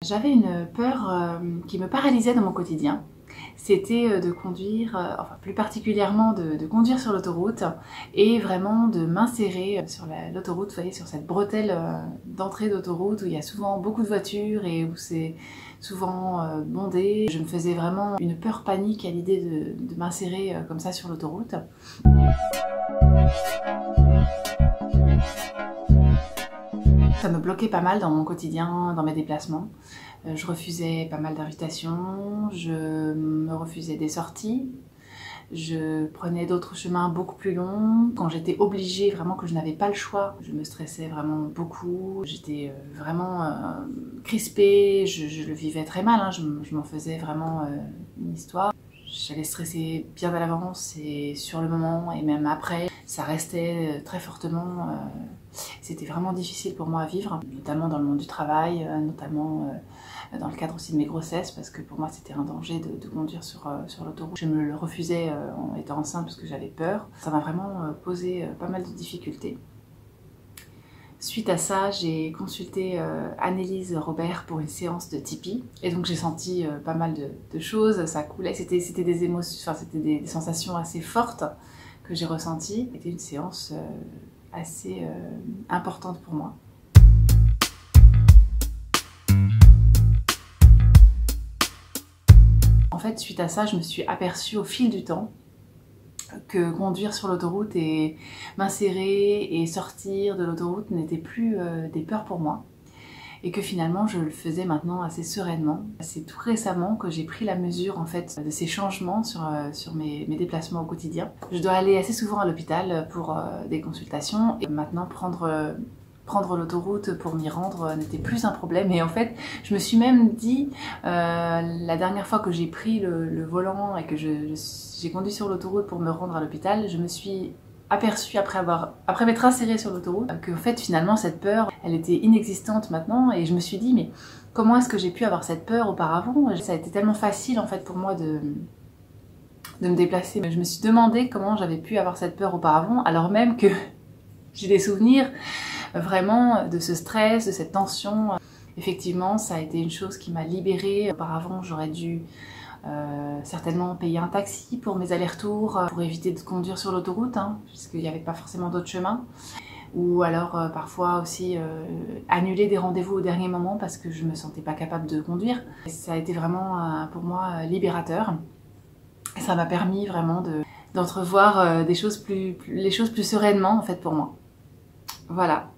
J'avais une peur qui me paralysait dans mon quotidien. C'était de conduire, enfin plus particulièrement de conduire sur l'autoroute et vraiment de m'insérer sur l'autoroute, vous voyez, sur cette bretelle d'entrée d'autoroute où il y a souvent beaucoup de voitures et où c'est souvent bondé. Je me faisais vraiment une peur panique à l'idée de m'insérer comme ça sur l'autoroute. Ça me bloquait pas mal dans mon quotidien, dans mes déplacements. Je refusais pas mal d'invitations, je me refusais des sorties, je prenais d'autres chemins beaucoup plus longs. Quand j'étais obligée, vraiment que je n'avais pas le choix, je me stressais vraiment beaucoup. J'étais vraiment crispée, je le vivais très mal, hein. Je m'en faisais vraiment une histoire. J'allais stresser bien à l'avance et sur le moment et même après, ça restait très fortement. C'était vraiment difficile pour moi à vivre, notamment dans le monde du travail, notamment dans le cadre aussi de mes grossesses, parce que pour moi c'était un danger de conduire sur l'autoroute. Je me le refusais en étant enceinte parce que j'avais peur. Ça m'a vraiment posé pas mal de difficultés. Suite à ça, j'ai consulté Annelise Robert pour une séance de Tipeee. Et donc j'ai senti pas mal de choses, ça coulait, c'était des émotions, enfin c'était des sensations assez fortes que j'ai ressenties. C'était une séance assez importante pour moi. En fait, suite à ça, je me suis aperçue au fil du temps que conduire sur l'autoroute et m'insérer et sortir de l'autoroute n'était plus des peurs pour moi. Et que finalement je le faisais maintenant assez sereinement. C'est tout récemment que j'ai pris la mesure en fait de ces changements sur mes déplacements au quotidien. Je dois aller assez souvent à l'hôpital pour des consultations et maintenant prendre l'autoroute pour m'y rendre n'était plus un problème. Et en fait, je me suis même dit, la dernière fois que j'ai pris le volant et que j'ai conduit sur l'autoroute pour me rendre à l'hôpital, je me suis aperçue après m'être insérée sur l'autoroute que en fait finalement cette peur elle était inexistante maintenant et je me suis dit mais comment est-ce que j'ai pu avoir cette peur auparavant? Ça a été tellement facile en fait pour moi de me déplacer. Je me suis demandé comment j'avais pu avoir cette peur auparavant alors même que j'ai des souvenirs vraiment de ce stress, de cette tension. Effectivement ça a été une chose qui m'a libérée. Auparavant j'aurais dû certainement payer un taxi pour mes allers-retours, pour éviter de conduire sur l'autoroute, hein, puisqu'il n'y avait pas forcément d'autres chemins. Ou alors parfois aussi annuler des rendez-vous au dernier moment parce que je ne me sentais pas capable de conduire. Et ça a été vraiment pour moi libérateur. Et ça m'a permis vraiment d'entrevoir les choses plus sereinement en fait pour moi. Voilà.